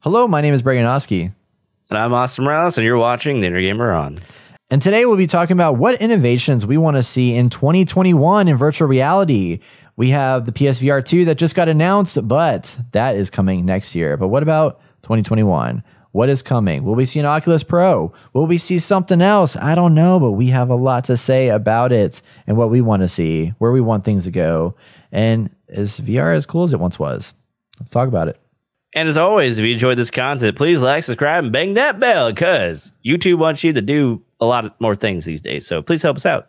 Hello, my name is Breganowski. And I'm Austin Morales, and you're watching The Inner Gamer On. And today we'll be talking about what innovations we want to see in 2021 in virtual reality. We have the PSVR 2 that just got announced, but that is coming next year. But what about 2021? What is coming? Will we see an Oculus Pro? Will we see something else? I don't know, but we have a lot to say about it and what we want to see, where we want things to go. And is VR as cool as it once was? Let's talk about it. And as always, if you enjoyed this content, please like, subscribe, and bang that bell, because YouTube wants you to do a lot more things these days. So please help us out.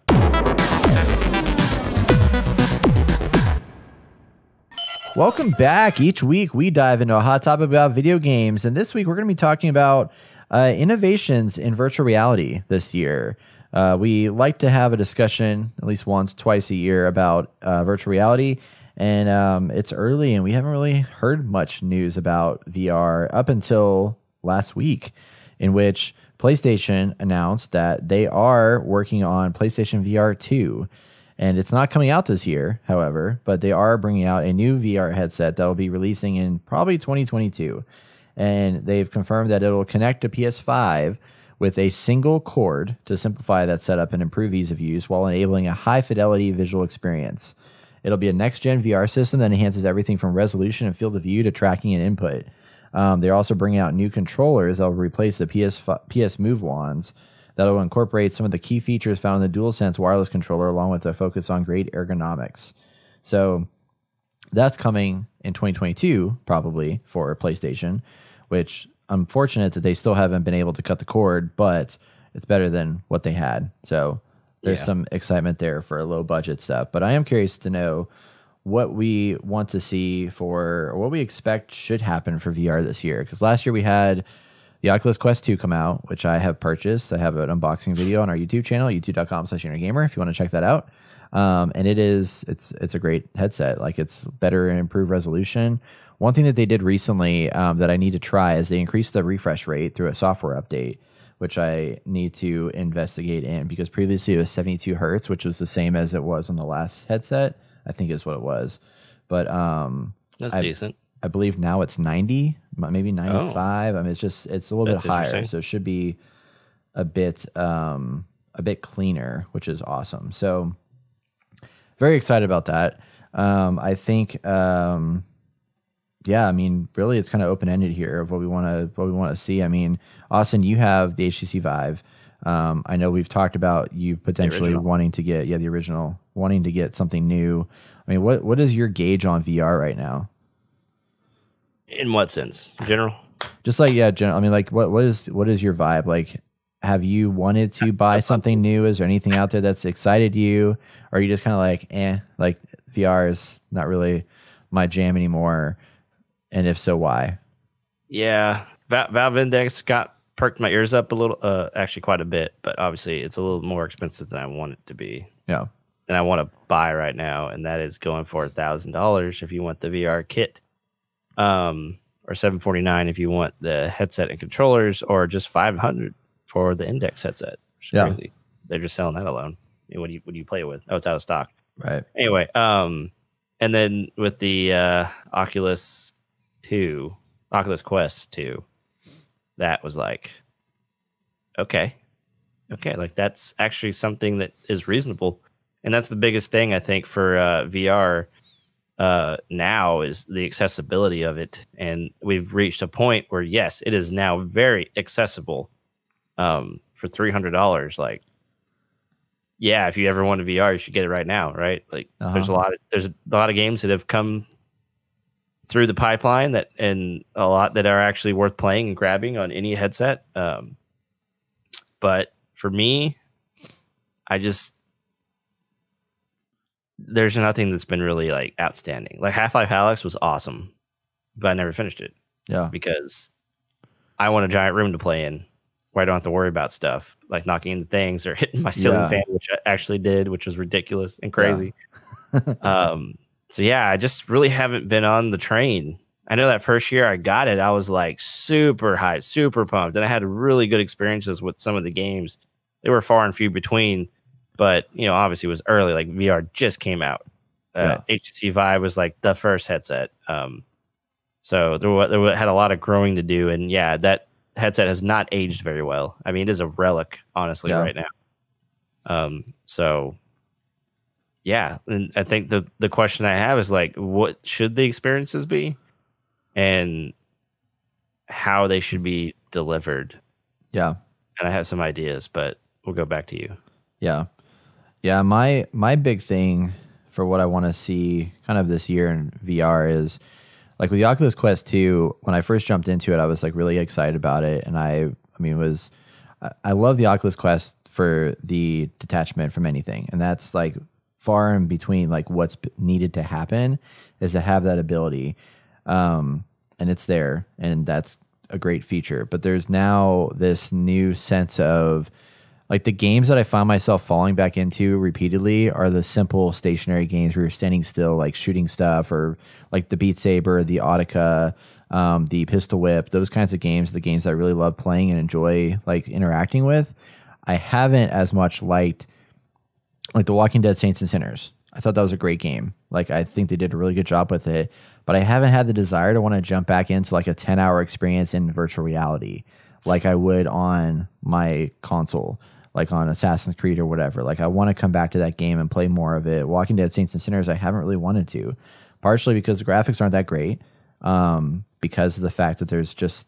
Welcome back. Each week we dive into a hot topic about video games. And this week we're going to be talking about innovations in virtual reality this year. We like to have a discussion at least once, twice a year about virtual reality. And it's early and we haven't really heard much news about VR up until last week, in which PlayStation announced that they are working on PlayStation VR 2. And it's not coming out this year, however, but they are bringing out a new VR headset that will be releasing in probably 2022. And they've confirmed that it will connect to PS5 with a single cord to simplify that setup and improve ease of use while enabling a high-fidelity visual experience. It'll be a next-gen VR system that enhances everything from resolution and field of view to tracking and input. They're also bringing out new controllers that will replace the PS Move wands that will incorporate some of the key features found in the DualSense wireless controller, along with a focus on great ergonomics. So that's coming in 2022, probably, for PlayStation, which I'm fortunate that they still haven't been able to cut the cord, but it's better than what they had. So there's some excitement there for a low budget stuff. But I am curious to know what we want to see for, or what we expect should happen for VR this year. Because last year we had the Oculus Quest 2 come out, which I have purchased. I have an unboxing video on our YouTube channel, youtube.com/innergamer, if you want to check that out. And it's a great headset. Like, it's better and improved resolution. One thing that they did recently that I need to try is they increased the refresh rate through a software update, which I need to investigate in, because previously it was 72 hertz, which was the same as it was on the last headset, I think is what it was. But that's decent. I believe now it's 90, maybe 95. I mean, it's a little bit higher, so it should be a bit cleaner, which is awesome. So very excited about that. I think yeah, I mean, really, it's kind of open-ended here of what we want to see. I mean, Austin, you have the HTC Vive. I know we've talked about you potentially wanting to get the original, wanting to get something new. I mean, what is your gauge on VR right now? In what sense? General? Just like, general. I mean, like, what is your vibe? Like, have you wanted to buy something new? Is there anything out there that's excited you? Or are you just kind of like, like VR is not really my jam anymore? And if so, why? Yeah, Valve Index perked my ears up a little, actually quite a bit, but obviously it's a little more expensive than I want it to be. Yeah. And I want to buy right now, and that is going for $1,000 if you want the VR kit, or $749 if you want the headset and controllers, or just $500 for the Index headset. Crazy. They're just selling that alone. I mean, what do you play it with? Oh, it's out of stock. Right. Anyway, and then with the Oculus Quest 2, that was like, okay, like that's actually something that is reasonable. And that's the biggest thing, I think, for VR now, is the accessibility of it. And we've reached a point where, yes, it is now very accessible for $300. Like, yeah, if you ever want a VR, you should get it right now, right? Like, there's a lot of games that have come through the pipeline and a lot that are actually worth playing and grabbing on any headset. But for me, there's nothing that's been really like outstanding. Like, Half-Life Alyx was awesome, but I never finished it. Yeah. Because I want a giant room to play in where I don't have to worry about stuff like knocking into things or hitting my ceiling fan, which I actually did, which was ridiculous and crazy. Yeah. So yeah, I just really haven't been on the train. I know that first year I got it, I was like super hyped, super pumped. And I had really good experiences with some of the games. They were far and few between, but obviously it was early. Like, VR just came out. HTC Vive was like the first headset. So had a lot of growing to do, and yeah, that headset has not aged very well. I mean, it is a relic, honestly, right now. So yeah, and I think the question I have is like, what should the experiences be, and how they should be delivered. Yeah. And I have some ideas, but we'll go back to you. Yeah. Yeah. My big thing for what I want to see kind of this year in VR is like with the Oculus Quest 2, when I first jumped into it, I was like really excited about it. And I love the Oculus Quest for the detachment from anything. And that's like far in between like what's needed to happen is to have that ability. And it's there, and that's a great feature. But there's now this new sense of like the games that I find myself falling back into repeatedly are the simple stationary games where you're standing still, like shooting stuff, or like the Beat Saber, the Audica, the Pistol Whip, those kinds of games, the games that I really love playing and enjoy like interacting with. I haven't as much liked like The Walking Dead Saints and Sinners. I thought that was a great game. Like, I think they did a really good job with it, but I haven't had the desire to want to jump back into like a 10-hour experience in virtual reality like I would on my console, like on Assassin's Creed or whatever. Like, I want to come back to that game and play more of it. Walking Dead Saints and Sinners, I haven't really wanted to, partially because the graphics aren't that great, because of the fact that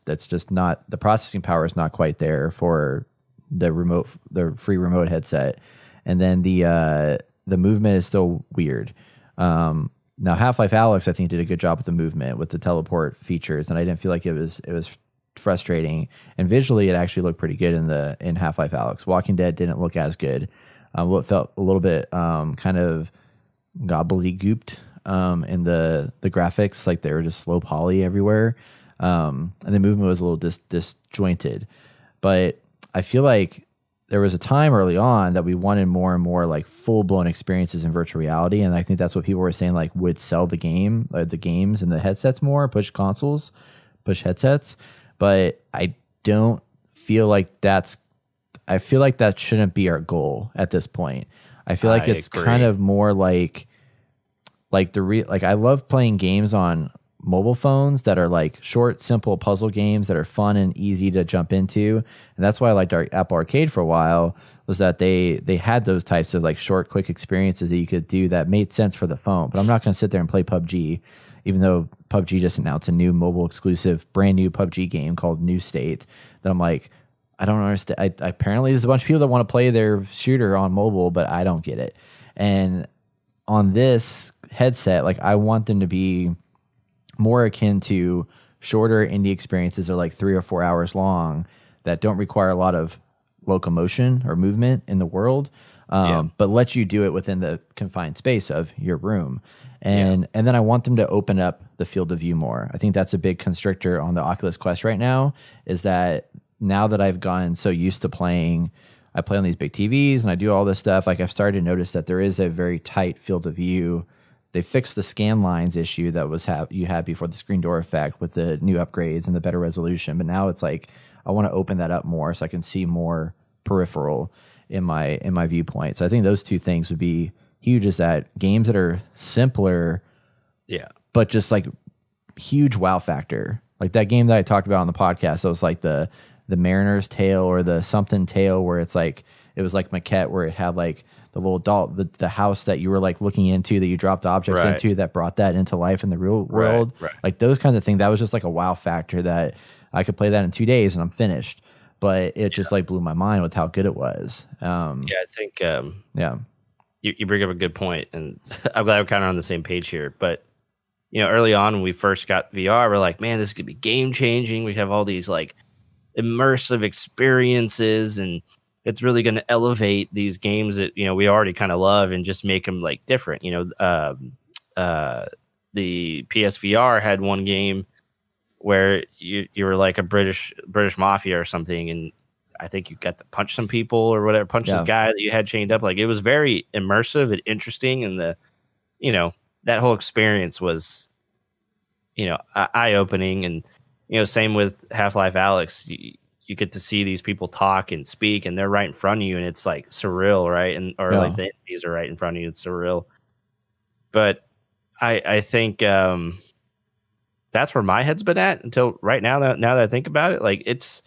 that's just not, the processing power is not quite there for the free remote headset. And then the movement is still weird. Now Half-Life Alyx, I think, did a good job with the movement, with the teleport features, and I didn't feel like it was frustrating. And visually, it actually looked pretty good in Half-Life Alyx. Walking Dead didn't look as good. It felt a little bit kind of gobbledygooked in the graphics, like they were just low poly everywhere, and the movement was a little disjointed. But I feel like there was a time early on that we wanted more and more like full blown experiences in virtual reality. And I think that's what people were saying, like would sell the games and the headsets more, push headsets. But I don't feel like I feel like that shouldn't be our goal at this point. I feel like it's kind of more like I love playing games on mobile phones that are like short, simple puzzle games that are fun and easy to jump into. And that's why I liked our Apple Arcade for a while, was that they had those types of like short, quick experiences that you could do that made sense for the phone. But I'm not going to sit there and play PUBG, even though PUBG just announced a new mobile exclusive, brand new PUBG game called New State, that I'm like, I don't understand. Apparently there's a bunch of people that want to play their shooter on mobile, but I don't get it. And on this headset, like I want them to be more akin to shorter indie experiences that are like 3 or 4 hours long that don't require a lot of locomotion or movement in the world, but let you do it within the confined space of your room. And then I want them to open up the field of view more. I think that's a big constrictor on the Oculus Quest right now, is that now that I've gotten so used to playing, I play on these big TVs and I do all this stuff, like I've started to notice that there is a very tight field of view. They fixed the scan lines issue that you had before, the screen door effect, with the new upgrades and the better resolution. But now it's like I want to open that up more so I can see more peripheral in my viewpoint. So I think those two things would be huge. Is that games that are simpler, but just like huge wow factor, like that game that I talked about on the podcast. So it's like the Mariner's Tale or the something Tale, where it's like it was like maquette, where it had like the little doll, the house that you were like looking into, that you dropped objects into, that brought that into life in the real world. Like those kinds of things. That was just like a wow factor that I could play that in 2 days and I'm finished. But it just like blew my mind with how good it was. I think you bring up a good point, and I'm glad we're kind of on the same page here. But early on when we first got VR, we're like, man, this could be game changing. We have all these like immersive experiences, and it's really going to elevate these games that we already kind of love and just make them like different. The PSVR had one game where you were like a British mafia or something, and I think you got to punch some people or whatever, punch this guy that you had chained up. Like, it was very immersive and interesting, and that whole experience was eye opening. And same with Half-Life Alyx. You get to see these people talk and speak, and they're right in front of you, and it's like surreal, right? Like the enemies are right in front of you. It's surreal. But I think that's where my head's been at until right now. Now that I think about it, like it's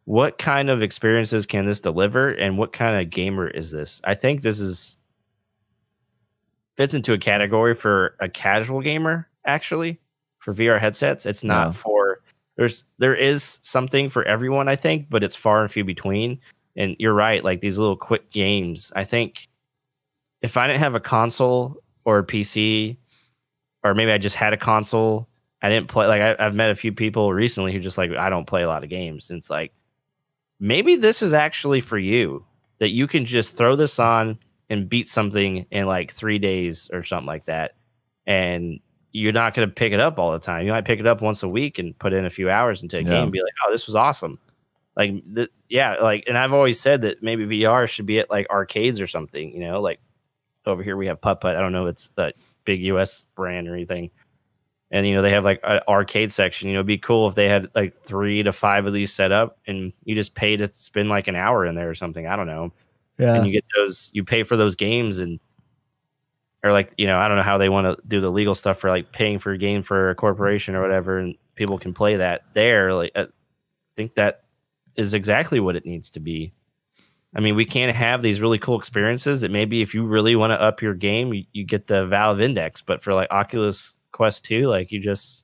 what kind of experiences can this deliver, and what kind of gamer is this? I think this is fits into a category for a casual gamer. Actually, for VR headsets, it's not for there is something for everyone, I think, but it's far and few between. And you're right, like these little quick games. I think if I didn't have a console or a PC, or maybe I just had a console, I didn't play. Like I've met a few people recently who just like, I don't play a lot of games. And it's like, maybe this is actually for you, that you can just throw this on and beat something in like 3 days or something like that. And you're not going to pick it up all the time. You might pick it up once a week and put in a few hours into a game and be like, oh, this was awesome. Like, and I've always said that maybe VR should be at like arcades or something, you know, like over here we have Putt Putt. I don't know if it's a big US brand or anything. And, you know, they have like an arcade section. You know, it'd be cool if they had like 3 to 5 of these set up and you just pay to spend like an hour in there or something. I don't know. Yeah. And you get you pay for those games or like, you know, I don't know how they want to do the legal stuff for like paying for a game for a corporation or whatever. And people can play that there. Like, I think that is exactly what it needs to be. I mean, we can't have these really cool experiences that maybe if you really want to up your game, you get the Valve Index, but for like Oculus Quest 2, like it's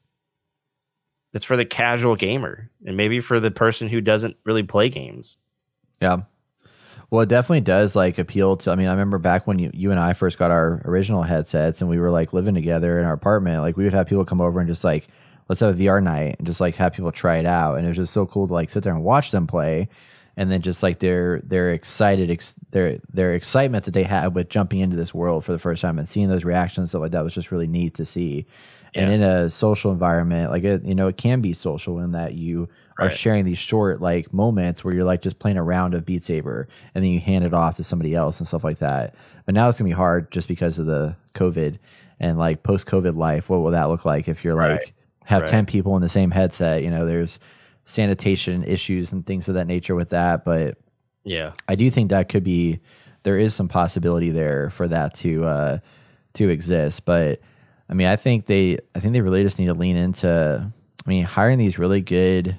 for the casual gamer and maybe for the person who doesn't really play games. Yeah. Well, it definitely does like appeal to, I mean, I remember back when you and I first got our original headsets and we were like living together in our apartment, like we would have people come over and just like, let's have a VR night and just like have people try it out. And it was just so cool to like sit there and watch them play. And then just like their excitement that they had with jumping into this world for the first time and seeing those reactions and stuff like that was just really neat to see. Yeah. And in a social environment, like it can be social in that you are sharing these short like moments where you're like just playing a round of Beat Saber and then you hand it off to somebody else and stuff like that. But now it's gonna be hard just because of the COVID and like post-COVID life. What will that look like if you're like have 10 people in the same headset? You know, there's sanitation issues and things of that nature with that, but yeah, I do think that there is some possibility there for that to exist. But I mean, I think they really just need to lean into, I mean, hiring these really good,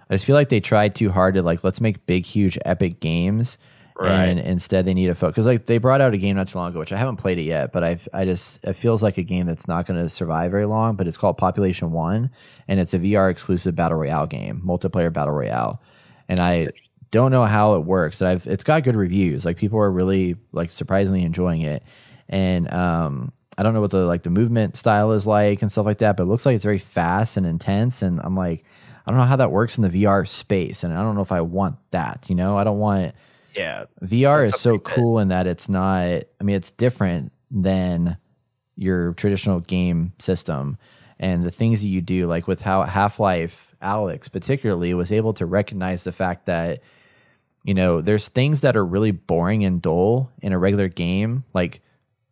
I just feel like they tried too hard to like, let's make big, huge, epic games. And instead they need to focus, because like they brought out a game not too long ago, which I haven't played it yet, but it feels like a game that's not going to survive very long, but it's called Population 1 and it's a VR exclusive battle royale game, multiplayer battle royale. And I don't know how it works. It's got good reviews. Like people are really like surprisingly enjoying it. And I don't know what the movement style is like and stuff like that, but it looks like it's very fast and intense. And I'm like, I don't know how that works in the VR space. And I don't know if I want that, you know, I don't want. Yeah, VR is so cool in that it's not, I mean, it's different than your traditional game system. And the things that you do, like with how Half-Life Alyx particularly was able to recognize the fact that, you know, there's things that are really boring and dull in a regular game, like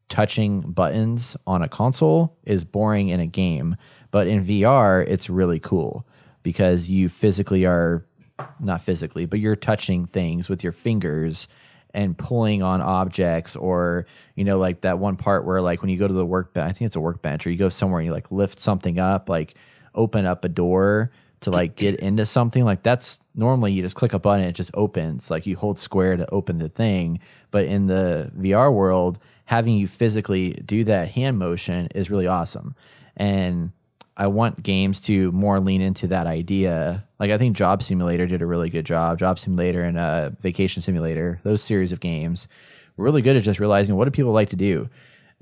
touching buttons on a console is boring in a game. But in VR, it's really cool because you physically are, not physically, but you're touching things with your fingers and pulling on objects, or, you know, like that one part where like when you go to the workbench, I think it's a workbench, or you go somewhere and you like lift something up, like open up a door to like get into something, like that's normally you just click a button, it just opens, like you hold square to open the thing. But in the VR world, having you physically do that hand motion is really awesome. And I want games to more lean into that idea. Like I think Job Simulator did a really good job. Job Simulator and Vacation Simulator, those series of games were really good at just realizing what do people like to do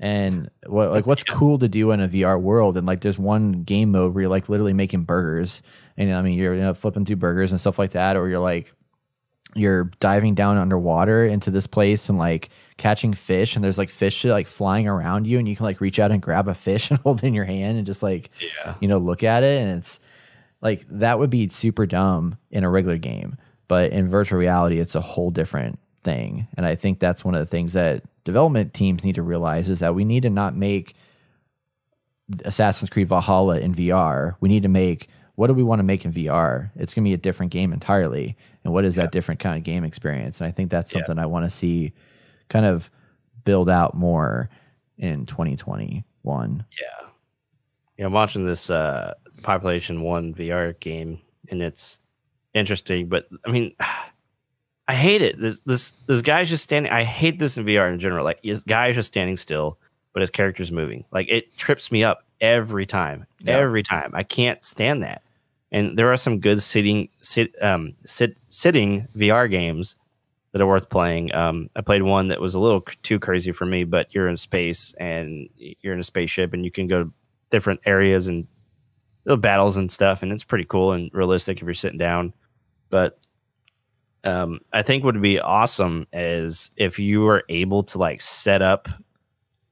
and what's cool to do in a VR world. And like there's one game mode where you're like literally making burgers, and I mean you're flipping through burgers and stuff like that, or you're diving down underwater into this place and like catching fish, and there's like fish like flying around you, and you can like reach out and grab a fish and hold it in your hand and just like, you know, look at it. And it's like, that would be super dumb in a regular game, but in virtual reality, it's a whole different thing. And I think that's one of the things that development teams need to realize is that we need to not make Assassin's Creed Valhalla in VR. We need to make, what do we want to make in VR? It's going to be a different game entirely. And what is that different kind of game experience? And I think that's something I want to see kind of build out more in 2021. Yeah, I'm watching this Population 1 VR game, and it's interesting. But I mean, I hate it. This guy's just standing. I hate this in VR in general. Like, this guy's just standing still, but his character's moving. Like, it trips me up every time. Yeah. Every time. I can't stand that. And there are some good sitting VR games that are worth playing. I played one that was a little too crazy for me, but you're in space and you're in a spaceship and you can go to different areas and little battles and stuff, and it's pretty cool and realistic if you're sitting down. But I think what would be awesome is if you were able to like set up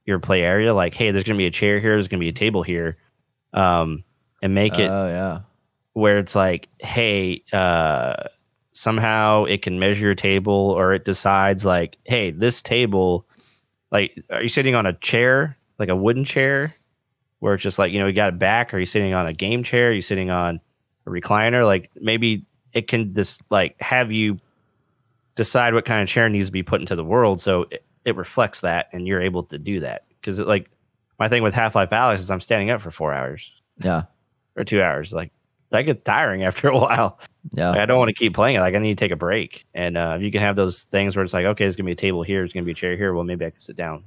your play area, like, hey, there's going to be a chair here, there's going to be a table here, and make it where it's like, hey, somehow it can measure your table, or it decides like, hey, this table, like, are you sitting on a chair, like a wooden chair, where it's just like, you got it back? Are you sitting on a game chair? Are you sitting on a recliner? Like, maybe it can just like have you decide what kind of chair needs to be put into the world, so it reflects that, and you're able to do that. Because like my thing with Half-Life Alyx is I'm standing up for 4 hours, or 2 hours. Like, that gets tiring after a while. Yeah, like, I don't want to keep playing it. Like, I need to take a break. And you can have those things where it's like, okay, there's gonna be a table here, there's gonna be a chair here. Well, maybe I can sit down.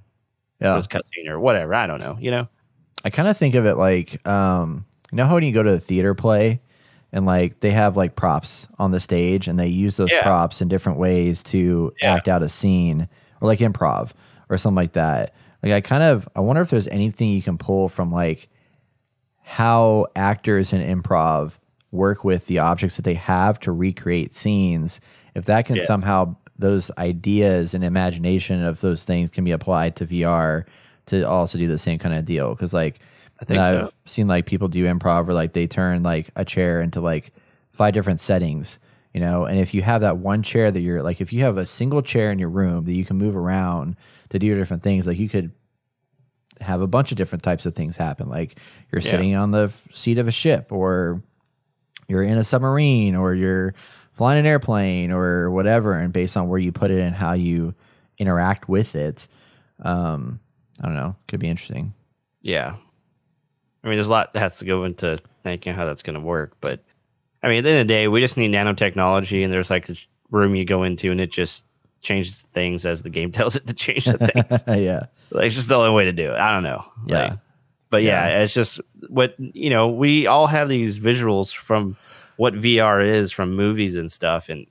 Yeah, it's cutscene or whatever. I don't know. I kind of think of it like, you know how when you go to a theater play and like they have like props on the stage and they use those props in different ways to act out a scene, or like improv or something like that. Like, I wonder if there's anything you can pull from like how actors in improv work with the objects that they have to recreate scenes. If that can somehow, those ideas and imagination of those things can be applied to VR to also do the same kind of deal. Because like, I've seen like people do improv where like they turn like a chair into like 5 different settings, and if you have that one chair that you're like, if you have a single chair in your room that you can move around to do different things, like you could have a bunch of different types of things happen. Like, you're sitting on the seat of a ship, or you're in a submarine, or you're flying an airplane, or whatever. And based on where you put it and how you interact with it, I don't know, could be interesting. Yeah. I mean, there's a lot that has to go into thinking how that's going to work. But I mean, at the end of the day, we just need nanotechnology, and there's like this room you go into and it just changes things as the game tells it to change the things. Like, it's just the only way to do it. I don't know. But it's just what, we all have these visuals from what VR is from movies and stuff. And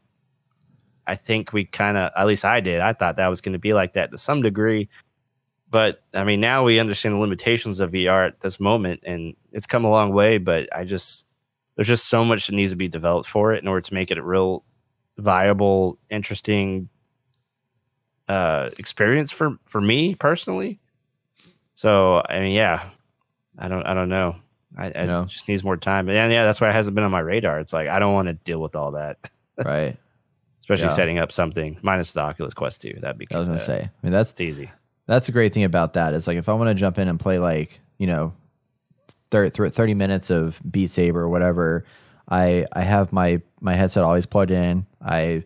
I think we kind of, at least I did, I thought that was going to be like that to some degree. But I mean, now we understand the limitations of VR at this moment, and it's come a long way. But there's just so much that needs to be developed for it in order to make it a real viable, interesting experience for me personally. So I mean, I don't know. I just needs more time. And that's why it hasn't been on my radar. It's like, I don't want to deal with all that, right? Especially setting up something minus the Oculus Quest 2. That'd be. I was gonna say. I mean, that's easy. That's the great thing about that is like, if I want to jump in and play like 30 minutes of Beat Saber or whatever, I have my headset always plugged in. I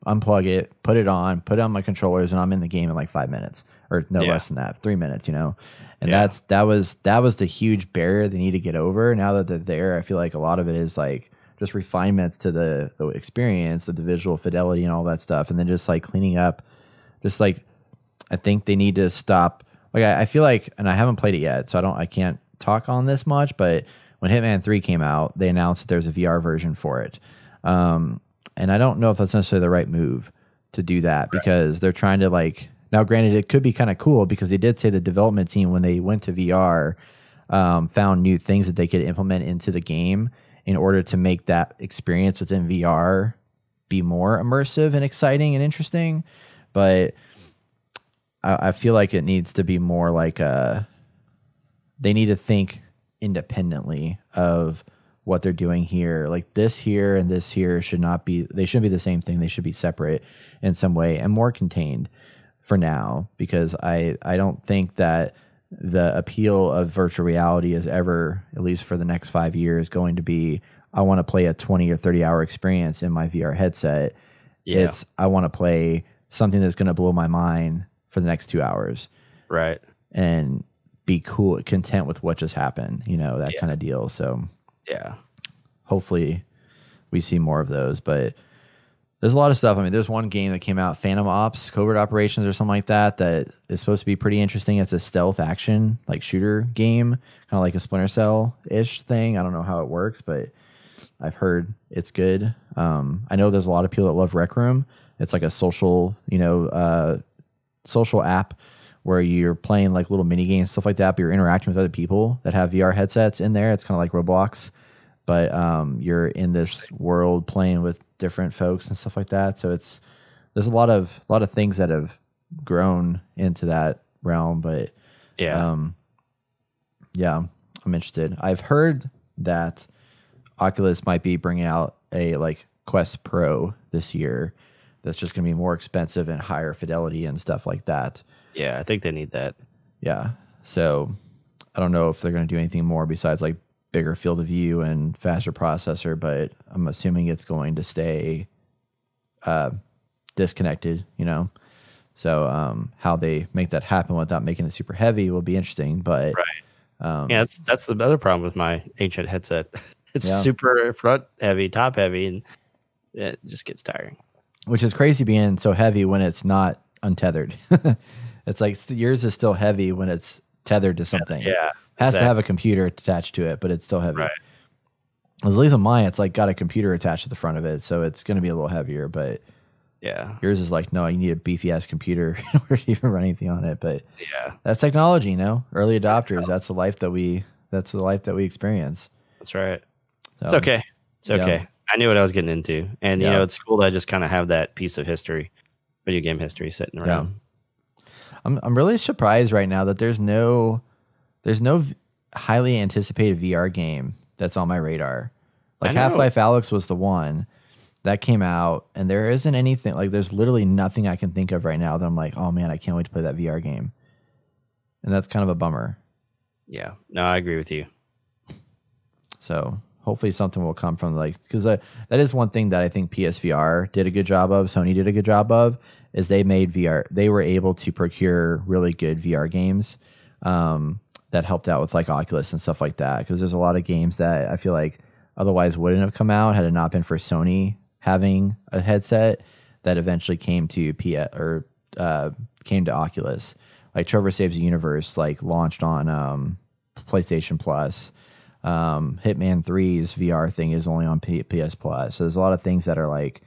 unplug it, put it on my controllers, and I'm in the game in like 5 minutes, or no less than that, 3 minutes, And that was the huge barrier they need to get over. Now that they're there, I feel like a lot of it is like just refinements to the experience, the visual fidelity and all that stuff, and then just like cleaning up, just like, I think they need to stop. Like, I feel like, and I haven't played it yet, so I can't talk on this much, but when Hitman 3 came out, they announced that there's a VR version for it. And I don't know if that's necessarily the right move to do that, because they're trying to like, now granted, it could be kind of cool, because they did say the development team, when they went to VR, found new things that they could implement into the game in order to make that experience within VR be more immersive and exciting and interesting. But I feel like it needs to be more like they need to think independently of what they're doing here. Like, this here and this here should not be, they shouldn't be the same thing. They should be separate in some way and more contained for now, because I don't think that the appeal of virtual reality is ever, at least for the next 5 years, going to be, I want to play a 20 or 30 hour experience in my VR headset. It's, I want to play something that's going to blow my mind for the next 2 hours. Right. And be cool, content with what just happened, that kind of deal. So Yeah. Hopefully we see more of those, but there's a lot of stuff. I mean, there's one game that came out, Phantom Ops, Covert Operations or something like that, that is supposed to be pretty interesting. It's a stealth action, like shooter game, kind of like a Splinter Cell-ish thing. I don't know how it works, but I've heard it's good. I know there's a lot of people that love Rec Room. It's like a social, social app where you're playing like little mini games, stuff like that, but you're interacting with other people that have VR headsets in there. It's kind of like Roblox, but you're in this world playing with different folks and stuff like that. So there's a lot of things that have grown into that realm, but yeah, I'm interested. I've heard that Oculus might be bringing out a like Quest Pro this year that's just going to be more expensive and higher fidelity and stuff like that. Yeah, I think they need that. Yeah. So I don't know if they're going to do anything more besides like bigger field of view and faster processor, but I'm assuming it's going to stay disconnected, So how they make that happen without making it super heavy will be interesting. But yeah, that's the other problem with my ancient headset. It's super front heavy, top heavy, and it just gets tiring. Which is crazy being so heavy when it's not untethered. It's like yours is still heavy when it's tethered to something. Yeah. Has to have a computer attached to it, but it's still heavy. Right. At least on mine, it's like got a computer attached to the front of it, so it's going to be a little heavier. But yeah, yours is like, no, you need a beefy ass computer in order to even run anything on it. But yeah, that's technology, early adopters. That's the life that we experience. That's right. So, it's okay. Yeah. I knew what I was getting into, and it's cool that I just kind of have that piece of history, video game history, sitting around. Yeah. I'm really surprised right now that there's no highly anticipated VR game that's on my radar. Like Half-Life Alyx was the one that came out, and there isn't anything, like there's literally nothing I can think of right now that I'm like, oh man, I can't wait to play that VR game. And that's kind of a bummer. Yeah, no, I agree with you. So hopefully something will come from because that is one thing that I think PSVR did a good job of, Sony did a good job of, is they made VR, they were able to procure really good VR games that helped out with like Oculus and stuff like that. Because there's a lot of games that I feel like otherwise wouldn't have come out had it not been for Sony having a headset that eventually came to came to Oculus. Like Trover Saves the Universe, like launched on PlayStation Plus. Hitman 3's VR thing is only on PS Plus. So there's a lot of things that are like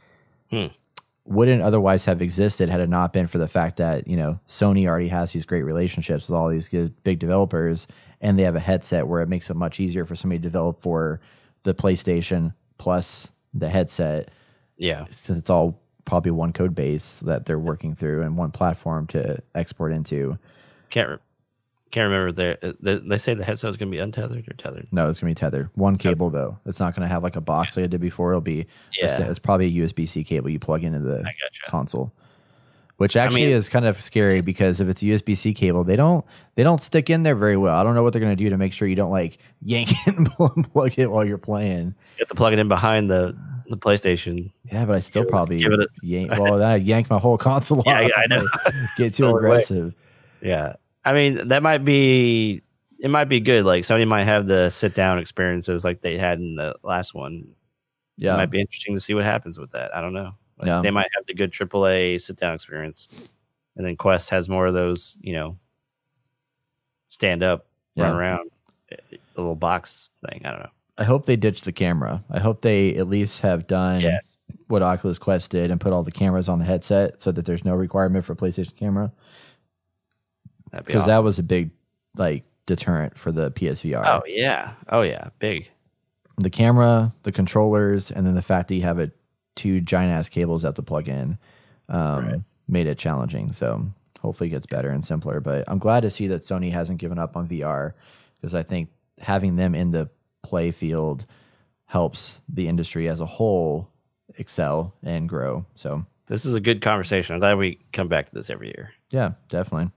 wouldn't otherwise have existed had it not been for the fact that, Sony already has these great relationships with all these good, big developers, and they have a headset where it makes it much easier for somebody to develop for the PlayStation plus the headset. Yeah. Since it's all probably one code base that they're working through and one platform to export into. Can't remember. They say the headset is going to be untethered or tethered. No, it's going to be tethered. One cable though. It's not going to have like a box like it did before. It'll be it's probably a USB-C cable you plug into the console, which actually is kind of scary because if it's a USB-C cable, they don't stick in there very well. I don't know what they're going to do to make sure you don't like yank it and plug it while you're playing. You have to plug it in behind the PlayStation. Yeah, but I still probably yank. Well, I yanked my whole console off. Yeah, I know. Get too aggressive. Yeah. I mean, it might be good. Like Sony might have the sit down experiences like they had in the last one. Yeah. It might be interesting to see what happens with that. I don't know. They might have the good AAA sit down experience. And then Quest has more of those, stand up, run around, a little box thing. I don't know. I hope they ditch the camera. I hope they at least have done what Oculus Quest did and put all the cameras on the headset so that there's no requirement for a PlayStation camera. Because that was a big deterrent for the PSVR. Oh yeah, big. The camera, the controllers, and then the fact that you have two giant ass cables that to plug in made it challenging. So hopefully it gets better and simpler. But I'm glad to see that Sony hasn't given up on VR because I think having them in the play field helps the industry as a whole excel and grow. So this is a good conversation. I'm glad we come back to this every year. Yeah, definitely.